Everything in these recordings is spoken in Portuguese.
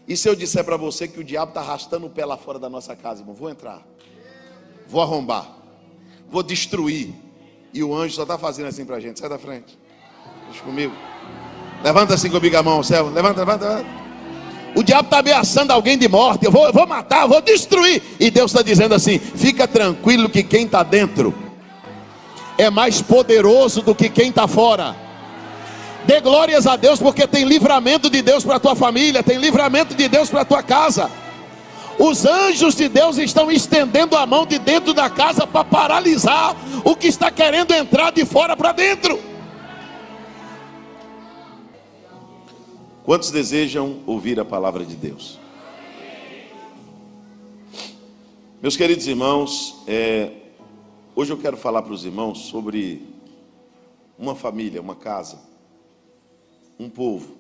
E se eu disser para você que o diabo está arrastando o pé lá fora da nossa casa, irmão? Vou entrar, vou arrombar, vou destruir. E o anjo só está fazendo assim para a gente. Sai da frente, deixa comigo. Levanta assim comigo a mão, céu. Levanta, levanta, levanta. O diabo está ameaçando alguém de morte. Eu vou matar, eu vou destruir. E Deus está dizendo assim: fica tranquilo que quem está dentro é mais poderoso do que quem está fora. Dê glórias a Deus, porque tem livramento de Deus para a tua família, tem livramento de Deus para a tua casa. Os anjos de Deus estão estendendo a mão de dentro da casa para paralisar o que está querendo entrar de fora para dentro. Quantos desejam ouvir a palavra de Deus? Meus queridos irmãos, hoje eu quero falar para os irmãos sobre uma família, uma casa, um povo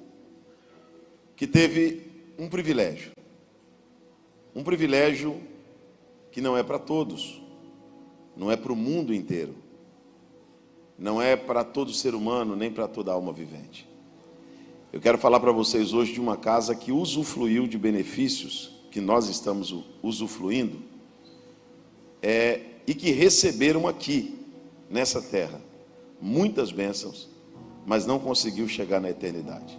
que teve um privilégio que não é para todos, não é para o mundo inteiro, não é para todo ser humano, nem para toda alma vivente. Eu quero falar para vocês hoje de uma casa que usufruiu de benefícios que nós estamos usufruindo, e que receberam aqui, nessa terra, muitas bênçãos, mas não conseguiu chegar na eternidade.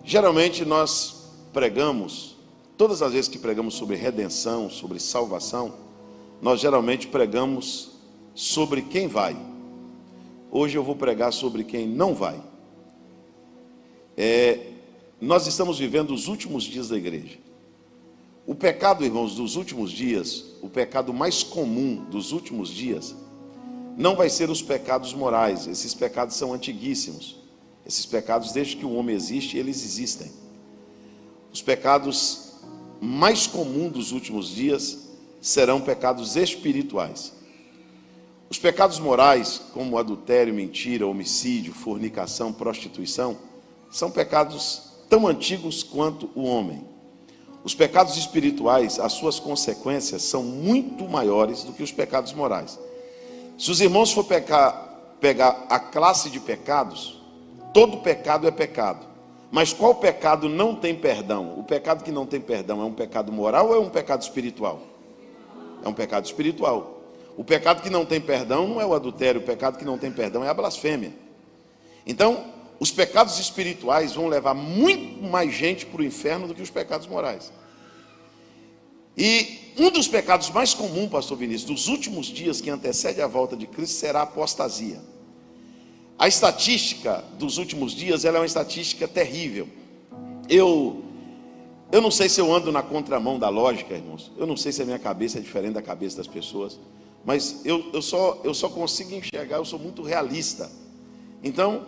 Geralmente nós pregamos, todas as vezes que pregamos sobre redenção, sobre salvação, nós geralmente pregamos sobre quem vai. Hoje eu vou pregar sobre quem não vai. Nós estamos vivendo os últimos dias da igreja. O pecado, irmãos, dos últimos dias, o pecado mais comum dos últimos dias, não vai ser os pecados morais. Esses pecados são antiguíssimos. Esses pecados, desde que o homem existe, eles existem. Os pecados mais comuns dos últimos dias serão pecados espirituais. Os pecados morais, como adultério, mentira, homicídio, fornicação, prostituição, são pecados tão antigos quanto o homem. Os pecados espirituais, as suas consequências são muito maiores do que os pecados morais. Se os irmãos for pegar a classe de pecados, todo pecado é pecado. Mas qual pecado não tem perdão? O pecado que não tem perdão é um pecado moral ou é um pecado espiritual? É um pecado espiritual. O pecado que não tem perdão não é o adultério, o pecado que não tem perdão é a blasfêmia. Então, os pecados espirituais vão levar muito mais gente para o inferno do que os pecados morais. E um dos pecados mais comuns, pastor Vinícius, dos últimos dias que antecede a volta de Cristo será a apostasia. A estatística dos últimos dias, ela é uma estatística terrível. Eu não sei se eu ando na contramão da lógica, irmãos. Eu não sei se a minha cabeça é diferente da cabeça das pessoas. Mas eu só consigo enxergar, eu sou muito realista. Então,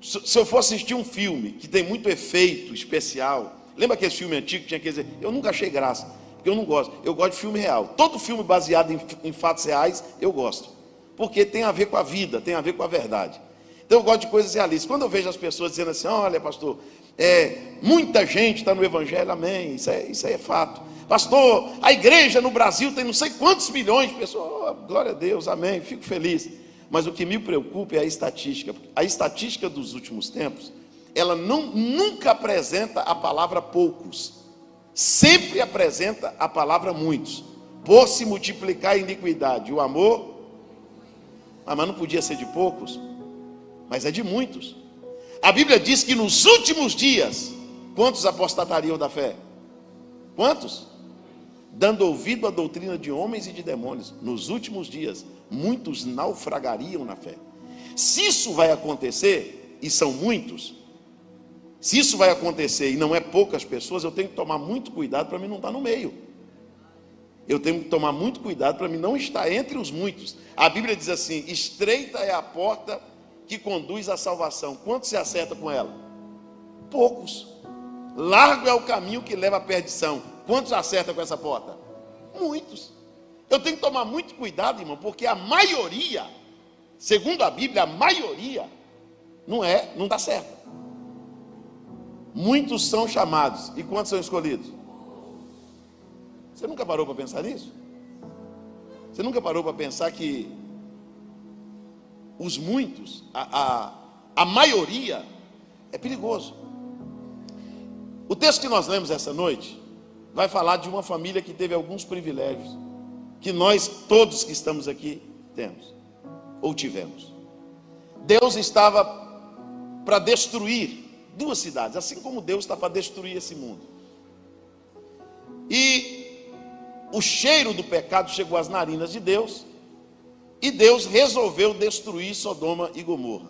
se eu for assistir um filme que tem muito efeito especial, lembra aquele filme antigo que tinha que dizer, eu nunca achei graça, porque eu não gosto. Eu gosto de filme real. Todo filme baseado em fatos reais, eu gosto. Porque tem a ver com a vida, tem a ver com a verdade. Então eu gosto de coisas realistas. Quando eu vejo as pessoas dizendo assim, olha pastor, muita gente está no evangelho, amém, isso aí é fato. Pastor, a igreja no Brasil tem não sei quantos milhões de pessoas, glória a Deus, amém, fico feliz. Mas o que me preocupa é a estatística. A estatística dos últimos tempos, ela nunca apresenta a palavra poucos, sempre apresenta a palavra muitos. Por se multiplicar a iniquidade, o amor, mas não podia ser de poucos, mas é de muitos. A Bíblia diz que nos últimos dias, quantos apostatariam da fé? Quantos? Dando ouvido à doutrina de homens e de demônios. Nos últimos dias, muitos naufragariam na fé. Se isso vai acontecer, e são muitos, se isso vai acontecer e não é poucas pessoas, eu tenho que tomar muito cuidado para mim não estar no meio. Eu tenho que tomar muito cuidado para mim não estar entre os muitos. A Bíblia diz assim, estreita é a porta que conduz à salvação. Quantos se acerta com ela? Poucos. Largo é o caminho que leva à perdição. Quantos acertam com essa porta? Muitos. Eu tenho que tomar muito cuidado, irmão, porque a maioria, segundo a Bíblia, a maioria não dá certo. Muitos são chamados. E quantos são escolhidos? Você nunca parou para pensar nisso? Você nunca parou para pensar que os muitos, a maioria, é perigoso. O texto que nós lemos essa noite vai falar de uma família que teve alguns privilégios que nós, todos que estamos aqui, temos ou tivemos. Deus estava para destruir duas cidades, assim como Deus está para destruir esse mundo. E o cheiro do pecado chegou às narinas de Deus, e Deus resolveu destruir Sodoma e Gomorra.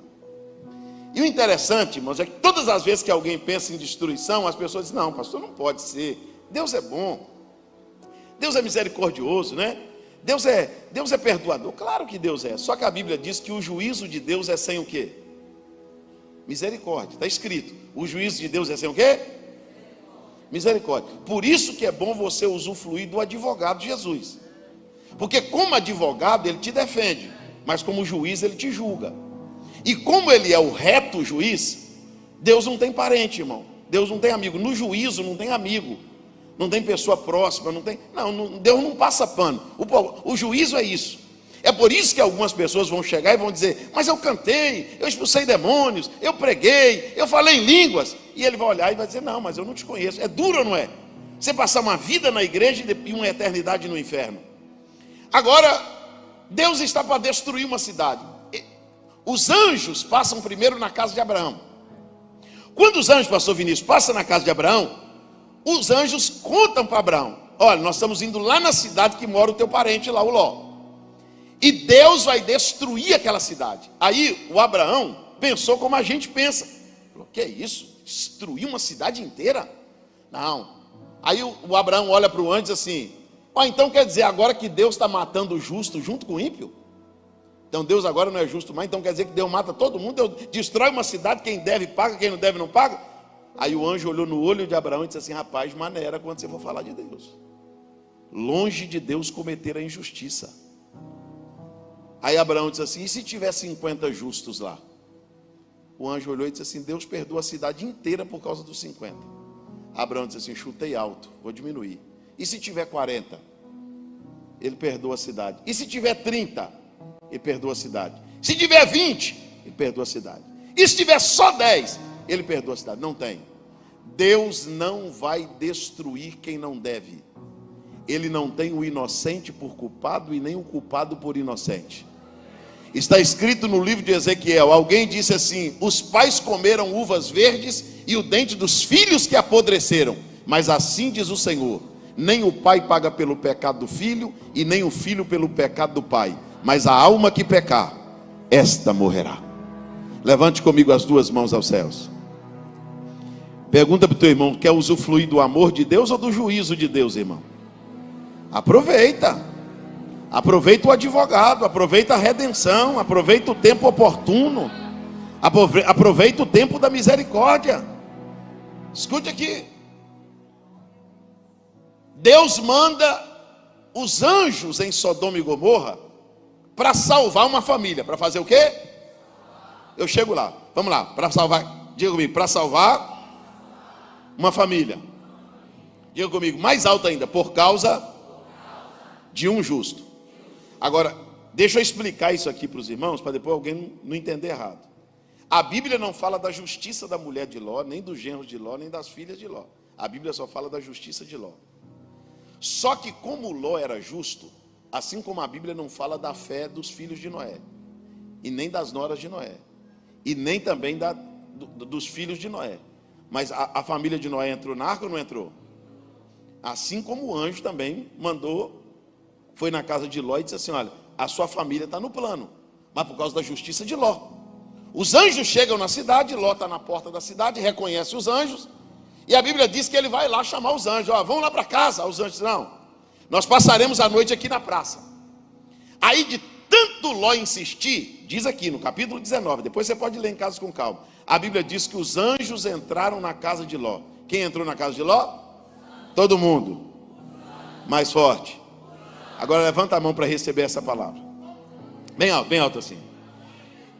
E o interessante, irmãos, é que todas as vezes que alguém pensa em destruição, as pessoas dizem: não, pastor, não pode ser. Deus é bom, Deus é misericordioso, né? Deus é perdoador. Claro que Deus é. Só que a Bíblia diz que o juízo de Deus é sem o quê? Misericórdia. Está escrito: o juízo de Deus é sem o quê? Misericórdia. Por isso que é bom você usufruir do advogado Jesus. Porque como advogado ele te defende, mas como juiz ele te julga. E como ele é o reto juiz, Deus não tem parente, irmão. Deus não tem amigo. No juízo não tem amigo, não tem pessoa próxima, não tem. Não, Deus não passa pano. O juízo é isso. É por isso que algumas pessoas vão chegar e vão dizer: mas eu cantei, eu expulsei demônios, eu preguei, eu falei em línguas. E ele vai olhar e vai dizer: não, mas eu não te conheço. É duro ou não é? Você passar uma vida na igreja e uma eternidade no inferno. Agora, Deus está para destruir uma cidade. Os anjos passam primeiro na casa de Abraão. Quando os anjos, pastor Vinícius, passam na casa de Abraão, os anjos contam para Abraão: olha, nós estamos indo lá na cidade que mora o teu parente lá, o Ló. E Deus vai destruir aquela cidade. Aí o Abraão pensou como a gente pensa. Falou: que é isso? Destruir uma cidade inteira? Não. Aí o Abraão olha para o anjo e diz assim: ó, então quer dizer agora que Deus está matando o justo junto com o ímpio? Então Deus agora não é justo mais, então quer dizer que Deus mata todo mundo, Deus destrói uma cidade, quem deve paga, quem não deve não paga? Aí o anjo olhou no olho de Abraão e disse assim: rapaz, maneira quando você for falar de Deus. Longe de Deus cometer a injustiça. Aí Abraão disse assim: e se tiver 50 justos lá? O anjo olhou e disse assim: Deus perdoa a cidade inteira por causa dos 50. Abraão disse assim: chutei alto, vou diminuir. E se tiver 40? Ele perdoa a cidade. E se tiver 30? Ele perdoa a cidade. Se tiver 20, ele perdoa a cidade. E se tiver só 10, ele perdoa a cidade. Não tem. Deus não vai destruir quem não deve. Ele não tem o inocente por culpado e nem o culpado por inocente. Está escrito no livro de Ezequiel. Alguém disse assim: os pais comeram uvas verdes e o dente dos filhos que apodreceram. Mas assim diz o Senhor: nem o pai paga pelo pecado do filho e nem o filho pelo pecado do pai. Mas a alma que pecar, esta morrerá. Levante comigo as duas mãos aos céus. Pergunta para o teu irmão: quer usufruir do amor de Deus ou do juízo de Deus, irmão? Aproveita. Aproveita o advogado, aproveita a redenção, aproveita o tempo oportuno, aproveita o tempo da misericórdia. Escute aqui. Deus manda os anjos em Sodoma e Gomorra para salvar uma família. Para fazer o quê? Eu chego lá. Vamos lá. Para salvar, diga comigo, para salvar uma família. Diga comigo, mais alto ainda, por causa de um justo. Agora, deixa eu explicar isso aqui para os irmãos, para depois alguém não entender errado. A Bíblia não fala da justiça da mulher de Ló, nem dos genros de Ló, nem das filhas de Ló. A Bíblia só fala da justiça de Ló. Só que como Ló era justo, assim como a Bíblia não fala da fé dos filhos de Noé, e nem das noras de Noé, e nem também dos filhos de Noé. Mas a família de Noé entrou na arca ou não entrou? Assim como o anjo também mandou, foi na casa de Ló e disse assim: olha, a sua família está no plano, mas por causa da justiça de Ló. Os anjos chegam na cidade, Ló está na porta da cidade, reconhece os anjos, e a Bíblia diz que ele vai lá chamar os anjos: ó, vão lá para casa. Os anjos dizem: não, nós passaremos a noite aqui na praça. Aí de tanto Ló insistir, diz aqui no capítulo 19, depois você pode ler em casa com calma, a Bíblia diz que os anjos entraram na casa de Ló. Quem entrou na casa de Ló? Todo mundo. Mais forte. Agora levanta a mão para receber essa palavra. Bem alto assim.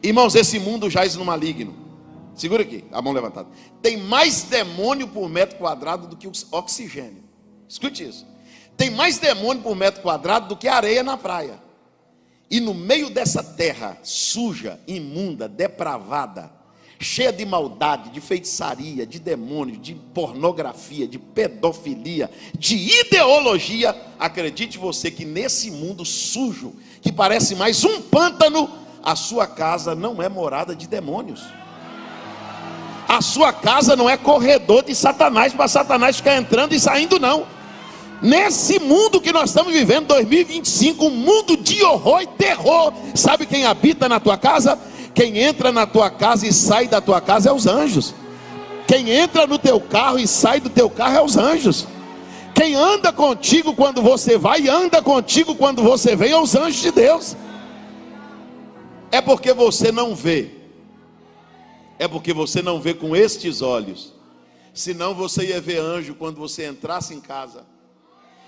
Irmãos, esse mundo jaz no maligno. Segura aqui, a mão levantada. Tem mais demônio por metro quadrado do que oxigênio. Escute isso. Tem mais demônio por metro quadrado do que areia na praia. E no meio dessa terra suja, imunda, depravada, cheia de maldade, de feitiçaria, de demônios, de pornografia, de pedofilia, de ideologia, acredite você que nesse mundo sujo, que parece mais um pântano, a sua casa não é morada de demônios. A sua casa não é corredor de Satanás, para Satanás ficar entrando e saindo, não. Nesse mundo que nós estamos vivendo, 2025, um mundo de horror e terror, sabe quem habita na tua casa? Quem entra na tua casa e sai da tua casa é os anjos. Quem entra no teu carro e sai do teu carro é os anjos. Quem anda contigo quando você vai e anda contigo quando você vem é os anjos de Deus. É porque você não vê. É porque você não vê com estes olhos. Senão você ia ver anjo quando você entrasse em casa.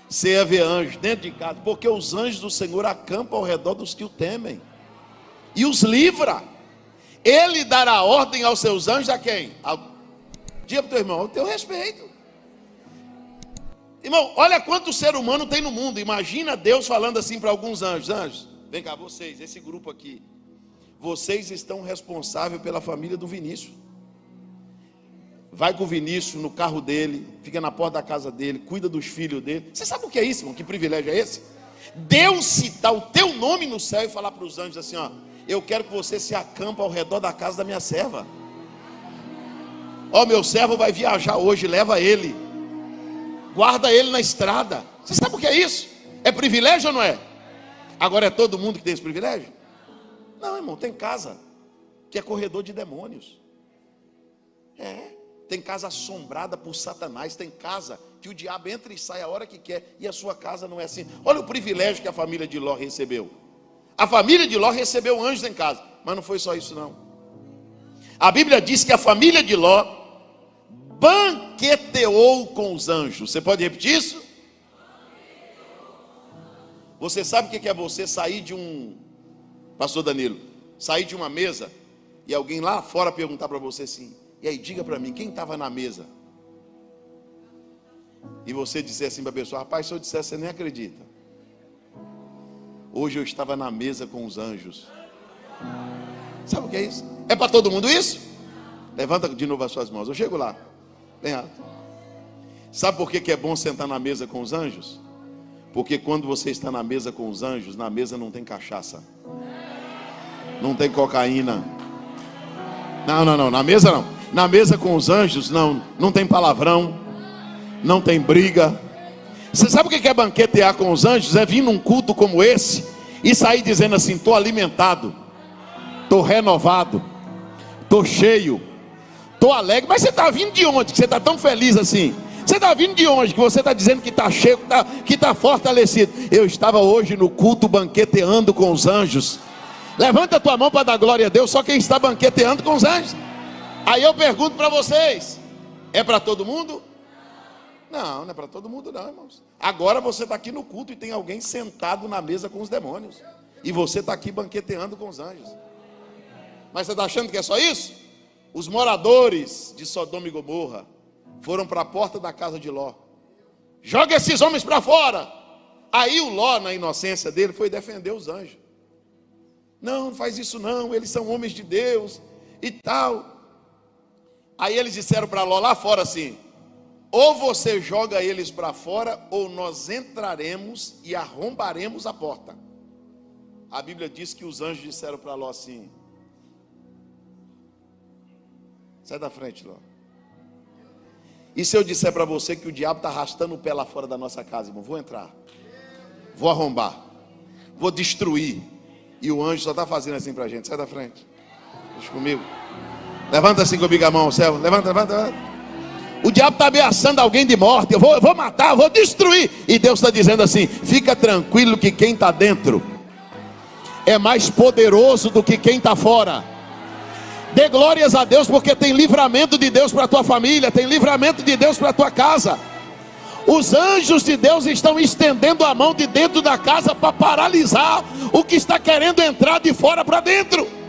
Você ia ver anjo dentro de casa. Porque os anjos do Senhor acampam ao redor dos que o temem e os livra. Ele dará ordem aos seus anjos a quem? Diga para o teu irmão, ao teu respeito. Irmão, olha quanto ser humano tem no mundo. Imagina Deus falando assim para alguns anjos: anjos, vem cá, vocês, esse grupo aqui, vocês estão responsáveis pela família do Vinícius. Vai com o Vinícius no carro dele, fica na porta da casa dele, cuida dos filhos dele. Você sabe o que é isso, irmão? Que privilégio é esse? Deus citar o teu nome no céu e falar para os anjos assim: ó, eu quero que você se acampe ao redor da casa da minha serva. Ó, meu servo vai viajar hoje, leva ele, guarda ele na estrada. Você sabe o que é isso? É privilégio ou não é? Agora é todo mundo que tem esse privilégio? Não, irmão, tem casa que é corredor de demônios. Tem casa assombrada por Satanás. Tem casa que o diabo entra e sai a hora que quer. E a sua casa não é assim. Olha o privilégio que a família de Ló recebeu. A família de Ló recebeu anjos em casa. Mas não foi só isso não. A Bíblia diz que a família de Ló banqueteou com os anjos. Você pode repetir isso? Você sabe o que é você sair de um... Pastor Danilo, sair de uma mesa e alguém lá fora perguntar para você assim: e aí, diga para mim, quem estava na mesa? E você disser assim para a pessoa: rapaz, se eu disser, você nem acredita. Hoje eu estava na mesa com os anjos. Sabe o que é isso? É para todo mundo isso? Levanta de novo as suas mãos, eu chego lá. Bem alto. Sabe por que é bom sentar na mesa com os anjos? Porque quando você está na mesa com os anjos, na mesa não tem cachaça, não tem cocaína. Não, na mesa não. Na mesa com os anjos não tem palavrão, não tem briga. Você sabe o que é banquetear com os anjos? É vir num culto como esse e sair dizendo assim: estou alimentado, estou renovado, estou cheio, estou alegre. Mas você está vindo de onde que você está tão feliz assim? Você está vindo de onde que você está dizendo que está cheio, que está fortalecido? Eu estava hoje no culto banqueteando com os anjos. Levanta a tua mão para dar glória a Deus. Só quem está banqueteando com os anjos. Aí eu pergunto para vocês: é para todo mundo? Não, não é para todo mundo não, irmãos. Agora você está aqui no culto e tem alguém sentado na mesa com os demônios. E você está aqui banqueteando com os anjos. Mas você está achando que é só isso? Os moradores de Sodoma e Gomorra foram para a porta da casa de Ló: joga esses homens para fora. Aí o Ló, na inocência dele, foi defender os anjos. Não faz isso não, eles são homens de Deus e tal. Aí eles disseram para Ló lá fora assim: ou você joga eles para fora, ou nós entraremos e arrombaremos a porta. A Bíblia diz que os anjos disseram para Ló assim: sai da frente, Ló. E se eu disser para você que o diabo está arrastando o pé lá fora da nossa casa, irmão? Vou entrar, vou arrombar, vou destruir. E o anjo só está fazendo assim para a gente: sai da frente, deixa comigo. Levanta assim comigo a mão, céu. Levanta. O diabo está ameaçando alguém de morte. Eu vou matar, vou destruir. E Deus está dizendo assim: fica tranquilo que quem está dentro é mais poderoso do que quem está fora. Dê glórias a Deus, porque tem livramento de Deus para a tua família, tem livramento de Deus para a tua casa. Os anjos de Deus estão estendendo a mão de dentro da casa para paralisar o que está querendo entrar de fora para dentro.